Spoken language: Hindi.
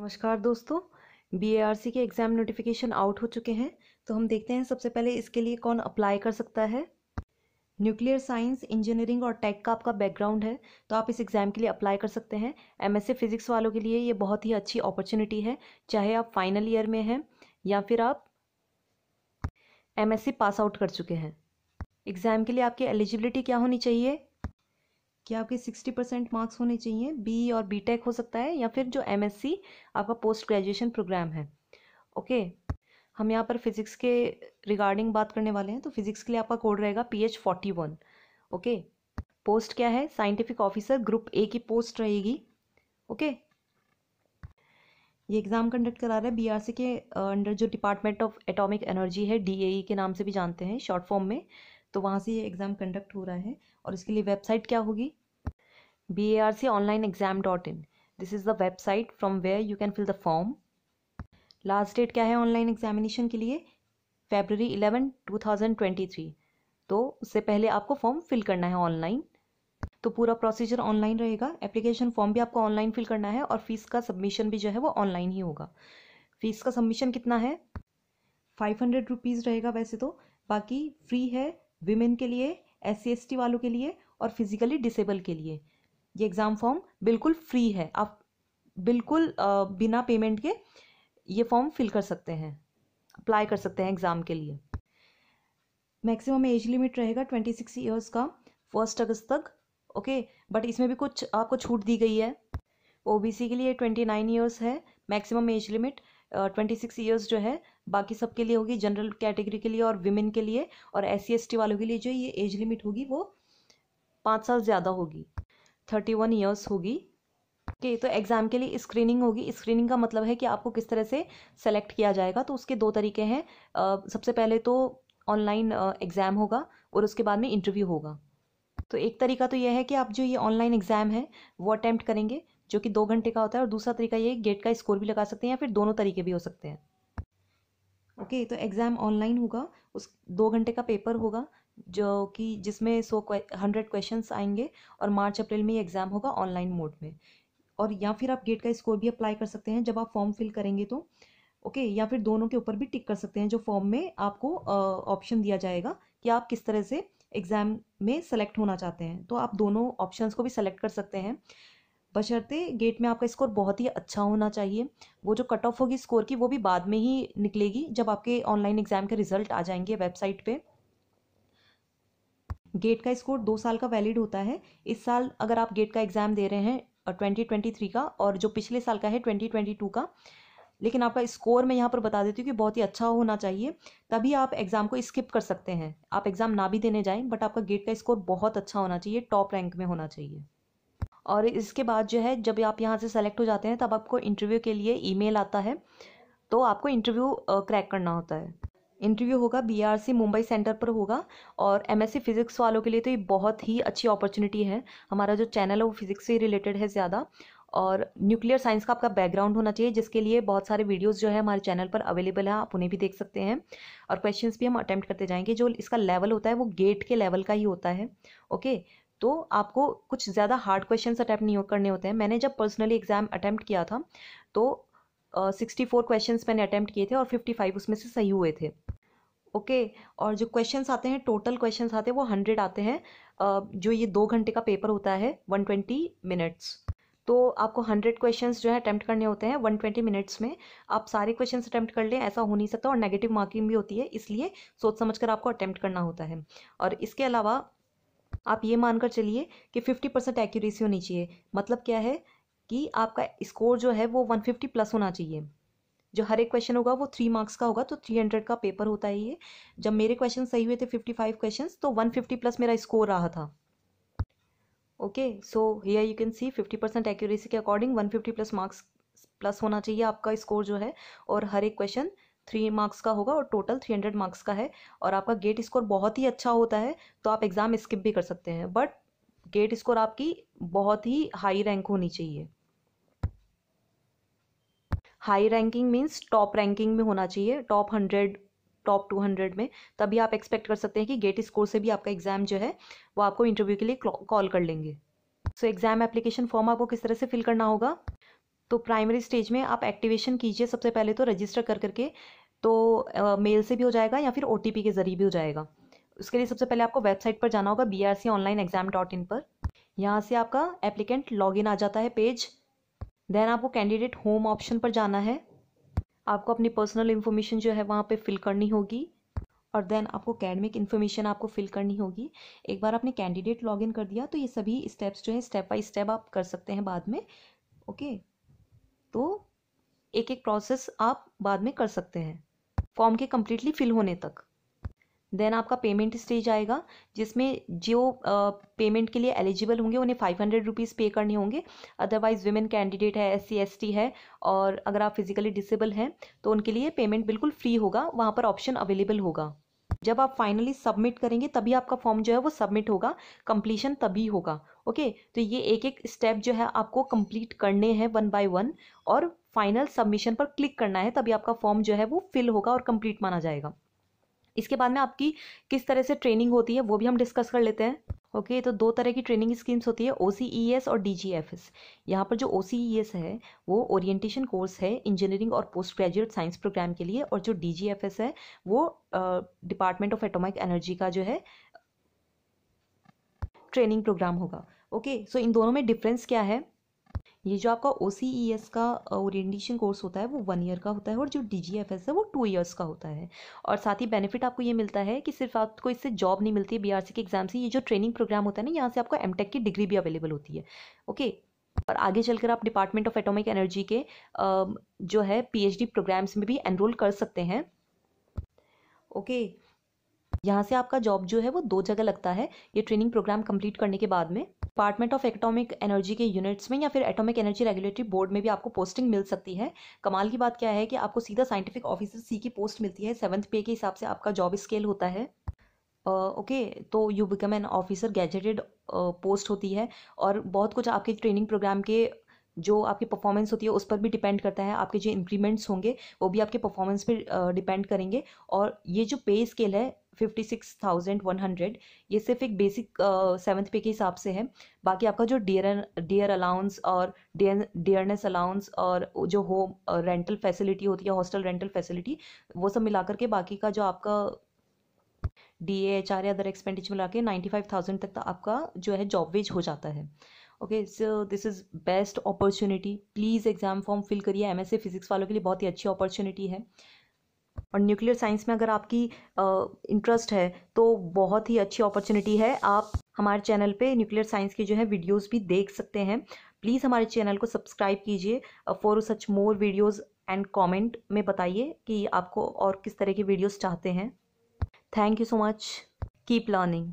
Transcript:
नमस्कार दोस्तों। बीएआरसी के एग्ज़ाम नोटिफिकेशन आउट हो चुके हैं। तो हम देखते हैं सबसे पहले इसके लिए कौन अप्लाई कर सकता है। न्यूक्लियर साइंस, इंजीनियरिंग और टेक का आपका बैकग्राउंड है तो आप इस एग्ज़ाम के लिए अप्लाई कर सकते हैं। एमएससी फिजिक्स वालों के लिए ये बहुत ही अच्छी अपॉर्चुनिटी है, चाहे आप फाइनल ईयर में हैं या फिर आप एमएससी पास आउट कर चुके हैं। एग्ज़ाम के लिए आपकी एलिजिबिलिटी क्या होनी चाहिए कि आपके 60% मार्क्स होने चाहिए। बी और बीटेक हो सकता है या फिर जो एमएससी आपका पोस्ट ग्रेजुएशन प्रोग्राम है। ओके, हम यहाँ पर फिजिक्स के रिगार्डिंग बात करने वाले हैं। तो फिजिक्स के लिए आपका कोड रहेगा PH41। ओके, पोस्ट क्या है? साइंटिफिक ऑफिसर, ग्रुप ए की पोस्ट रहेगी। ओके, ये एग्ज़ाम कंडक्ट करा रहा है बीआरसी के अंडर जो डिपार्टमेंट ऑफ एटॉमिक एनर्जी है, DAE के नाम से भी जानते हैं शॉर्ट फॉर्म में। तो वहाँ से ये एग्ज़ाम कंडक्ट हो रहा है और इसके लिए वेबसाइट क्या होगी? BARConlineexam.in। This is the website from where you can fill the form. Last date क्या है ऑनलाइन एग्जामिनेशन के लिए? February 11, 2023। तो उससे पहले आपको फॉर्म फिल करना है ऑनलाइन। तो पूरा प्रोसीजर ऑनलाइन रहेगा। एप्लीकेशन फॉर्म भी आपको ऑनलाइन फिल करना है और फीस का सबमिशन भी जो है वो ऑनलाइन ही होगा। फीस का सबमिशन कितना है? 500 रुपीज़ रहेगा वैसे तो, बाकी फ्री है विमेन के लिए, SC ST वालों के लिए और फिजिकली डिसेबल के लिए। ये एग्ज़ाम फॉर्म बिल्कुल फ्री है, आप बिल्कुल बिना पेमेंट के ये फॉर्म फिल कर सकते हैं, अप्लाई कर सकते हैं एग्ज़ाम के लिए। मैक्सिमम एज लिमिट रहेगा 26 ईयर्स का, 1 अगस्त तक। ओके, बट इसमें भी कुछ आपको छूट दी गई है। OBC के लिए 29 ईयर्स है मैक्सिमम एज लिमिट, 26 ईयर्स जो है बाकी सबके लिए होगी, जनरल कैटेगरी के लिए और विमेन के लिए। और SC ST वालों के लिए जो ये एज लिमिट होगी वो 5 साल ज़्यादा होगी, 31 ईयर्स होगी। ओके, तो एग्ज़ाम के लिए स्क्रीनिंग होगी। स्क्रीनिंग का मतलब है कि आपको किस तरह से सेलेक्ट किया जाएगा। तो उसके 2 तरीके हैं। सबसे पहले तो ऑनलाइन एग्ज़ाम होगा और उसके बाद में इंटरव्यू होगा। तो एक तरीका तो यह है कि आप जो ये ऑनलाइन एग्ज़ाम है वो अटैम्प्ट करेंगे, जो कि 2 घंटे का होता है। और दूसरा तरीका ये गेट का स्कोर भी लगा सकते हैं या फिर दोनों तरीके भी हो सकते हैं। ओके, तो एग्ज़ाम ऑनलाइन होगा, उस 2 घंटे का पेपर होगा जो कि जिसमें 100 क्वेश्चंस आएंगे और मार्च अप्रैल में ये एग्ज़ाम होगा ऑनलाइन मोड में। और या फिर आप गेट का स्कोर भी अप्लाई कर सकते हैं जब आप फॉर्म फिल करेंगे तो। ओके, या फिर दोनों के ऊपर भी टिक कर सकते हैं, जो फॉर्म में आपको ऑप्शन दिया जाएगा कि आप किस तरह से एग्ज़ाम में सेलेक्ट होना चाहते हैं। तो आप दोनों ऑप्शंस को भी सेलेक्ट कर सकते हैं, बशर्ते गेट में आपका स्कोर बहुत ही अच्छा होना चाहिए। वो जो कट ऑफ होगी स्कोर की वो भी बाद में ही निकलेगी जब आपके ऑनलाइन एग्ज़ाम के रिजल्ट आ जाएंगे वेबसाइट पे। गेट का स्कोर 2 साल का वैलिड होता है। इस साल अगर आप गेट का एग्ज़ाम दे रहे हैं 2023 का, और जो पिछले साल का है 2022 का, लेकिन आपका स्कोर मैं यहाँ पर बता देती हूँ कि बहुत ही अच्छा होना चाहिए, तभी आप एग्ज़ाम को स्किप कर सकते हैं। आप एग्ज़ाम ना भी देने जाएं, बट आपका गेट का स्कोर बहुत अच्छा होना चाहिए, टॉप रैंक में होना चाहिए। और इसके बाद जो है जब आप यहाँ से सेलेक्ट हो जाते हैं तब आपको इंटरव्यू के लिए ईमेल आता है, तो आपको इंटरव्यू क्रैक करना होता है। इंटरव्यू होगा BRC मुंबई सेंटर पर होगा। और MSc फिज़िक्स वालों के लिए तो ये बहुत ही अच्छी अपॉर्चुनिटी है। हमारा जो चैनल है वो फिज़िक्स से रिलेटेड है ज़्यादा, और न्यूक्लियर साइंस का आपका बैकग्राउंड होना चाहिए, जिसके लिए बहुत सारे वीडियोस जो है हमारे चैनल पर अवेलेबल है, आप उन्हें भी देख सकते हैं। और क्वेश्चंस भी हम अटेम्प्ट करते जाएंगे। जो इसका लेवल होता है वो गेट के लेवल का ही होता है। ओके, तो आपको कुछ ज़्यादा हार्ड क्वेश्चंस अटैम्प्ट नहीं करने होते हैं। मैंने जब पर्सनली एग्ज़ाम अटैम्प्ट किया था तो 64 क्वेश्चंस मैंने अटैम्प्ट किए थे और 55 उसमें से सही हुए थे। ओके, और जो क्वेश्चंस आते हैं, टोटल क्वेश्चंस आते हैं वो 100 आते हैं। जो ये 2 घंटे का पेपर होता है 120 मिनट्स, तो आपको 100 क्वेश्चंस जो है अटैम्प्ट करने होते हैं 120 मिनट्स में। आप सारे क्वेश्चंस अटैम्प्ट कर लें ऐसा हो नहीं सकता, और नेगेटिव मार्किंग भी होती है, इसलिए सोच समझ कर आपको अटैम्प्ट करना होता है। और इसके अलावा आप ये मानकर चलिए कि 50% एक्यूरेसी होनी चाहिए। मतलब क्या है कि आपका स्कोर जो है वो 150 प्लस होना चाहिए। जो हर एक क्वेश्चन होगा वो 3 मार्क्स का होगा, तो 300 का पेपर होता है ये। जब मेरे क्वेश्चन सही हुए थे 55 क्वेश्चंस, तो 150 प्लस मेरा स्कोर रहा था। Okay, so here you can see 50% accuracy के अकॉर्डिंग 150 प्लस मार्क्स प्लस होना चाहिए आपका स्कोर जो है। और हर एक क्वेश्चन 3 मार्क्स का होगा और टोटल 300 मार्क्स का है। और आपका गेट स्कोर बहुत ही अच्छा होता है तो आप एग्ज़ाम स्किप भी कर सकते हैं, बट गेट स्कोर आपकी बहुत ही हाई रैंक होनी चाहिए। High ranking means top ranking में होना चाहिए, टॉप 100, टॉप 200 में। तभी आप एक्सपेक्ट कर सकते हैं कि गेट स्कोर से भी आपका एग्ज़ाम जो है वो आपको इंटरव्यू के लिए कॉल कर लेंगे। सो एग्ज़ाम एप्लीकेशन फॉर्म आपको किस तरह से फिल करना होगा? तो प्राइमरी स्टेज में आप एक्टिवेशन कीजिए सबसे पहले तो रजिस्टर कर करके, तो मेल से भी हो जाएगा या फिर OTP के ज़रिए भी हो जाएगा। उसके लिए सबसे pहले आपको वेबसाइट पर जाना होगा brconlineexam.in पर। यहाँ से आपका एप्लीकेंट लॉगिन आ जाता है पेज। देन आपको कैंडिडेट होम ऑप्शन पर जाना है। आपको अपनी पर्सनल इन्फॉर्मेशन जो है वहाँ पे फिल करनी होगी और देन आपको एकेडमिक इन्फॉर्मेशन आपको फिल करनी होगी। एक बार आपने कैंडिडेट लॉगिन कर दिया तो ये सभी स्टेप्स जो है स्टेप बाय स्टेप आप कर सकते हैं बाद में। ओके, तो एक एक प्रोसेस आप बाद में कर सकते हैं फॉर्म के कम्प्लीटली फिल होने तक। देन आपका पेमेंट स्टेज आएगा जिसमें जो पेमेंट के लिए एलिजिबल होंगे उन्हें 500 रुपीज़ पे करने होंगे। अदरवाइज विमेन कैंडिडेट है, SC ST है और अगर आप फिजिकली डिसेबल हैं तो उनके लिए पेमेंट बिल्कुल फ्री होगा, वहाँ पर ऑप्शन अवेलेबल होगा। जब आप फाइनली सबमिट करेंगे तभी आपका फॉर्म जो है वो सबमिट होगा, कंप्लीशन तभी होगा। ओके, तो ये एक एक स्टेप जो है आपको कंप्लीट करने हैं 1 बाय 1 और फाइनल सबमिशन पर क्लिक करना है, तभी आपका फॉर्म जो है वो फिल होगा और कंप्लीट माना जाएगा। इसके बाद में आपकी किस तरह से ट्रेनिंग होती है वो भी हम डिस्कस कर लेते हैं। ओके, तो 2 तरह की ट्रेनिंग स्कीम्स होती है, OCES और DGFS। यहाँ पर जो OCES है वो ओरिएंटेशन कोर्स है इंजीनियरिंग और पोस्ट ग्रेजुएट साइंस प्रोग्राम के लिए, और जो DGFS है वो डिपार्टमेंट ऑफ एटॉमिक एनर्जी का जो है ट्रेनिंग प्रोग्राम होगा। ओके, सो इन दोनों में डिफरेंस क्या है? ये जो आपका OCES का ओरिएंटेशन कोर्स होता है वो 1 ईयर का होता है और जो DGFS है वो 2 ईयर्स का होता है। और साथ ही बेनिफिट आपको ये मिलता है कि सिर्फ आपको इससे जॉब नहीं मिलती है BRC के एग्जाम से, ये जो ट्रेनिंग प्रोग्राम होता है ना, यहाँ से आपको MTech की डिग्री भी अवेलेबल होती है। ओके, और आगे चलकर आप डिपार्टमेंट ऑफ एटॉमिक एनर्जी के जो है PhD प्रोग्राम्स में भी एनरोल कर सकते हैं। ओके, यहाँ से आपका जॉब जो है वो 2 जगह लगता है ये ट्रेनिंग प्रोग्राम कंप्लीट करने के बाद में। डिपार्टमेंट ऑफ एटॉमिक एनर्जी के यूनिट्स में या फिर एटॉमिक एनर्जी रेगुलेटरी बोर्ड में भी आपको पोस्टिंग मिल सकती है। कमाल की बात क्या है कि आपको सीधा साइंटिफिक ऑफिसर C की पोस्ट मिलती है। 7th पे के हिसाब से आपका जॉब स्केल होता है। ओके, तो you become an officer gazetted post होती है और बहुत कुछ आपके ट्रेनिंग प्रोग्राम के जो आपकी परफॉर्मेंस होती है उस पर भी डिपेंड करता है। आपके जो इंक्रीमेंट्स होंगे वो भी आपके परफॉर्मेंस पे डिपेंड करेंगे। और ये जो पे स्केल है 56,100, ये सिर्फ एक बेसिक 7th पे के हिसाब से है। बाकी आपका जो डियर अलाउंस और डियरनेस अलाउंस और जो होम रेंटल फैसिलिटी होती है, हॉस्टल रेंटल फैसिलिटी, वो सब मिलाकर के बाकी का जो आपका DA HR या अदर एक्सपेंडिचर मिला के 95,000 तक आपका जो है जॉब वेज हो जाता है। Okay, so this is best opportunity. Please exam form fill करिए। MSc फिजिक्स वालों के लिए बहुत ही अच्छी अपॉर्चुनिटी है। और न्यूक्लियर साइंस में अगर आपकी इंटरेस्ट है तो बहुत ही अच्छी अपॉर्चुनिटी है। आप हमारे चैनल पे न्यूक्लियर साइंस के जो है वीडियोस भी देख सकते हैं। प्लीज़ हमारे चैनल को सब्सक्राइब कीजिए for such more videos and comment में बताइए कि आपको और किस तरह की वीडियोस चाहते हैं। Thank you so much. Keep learning.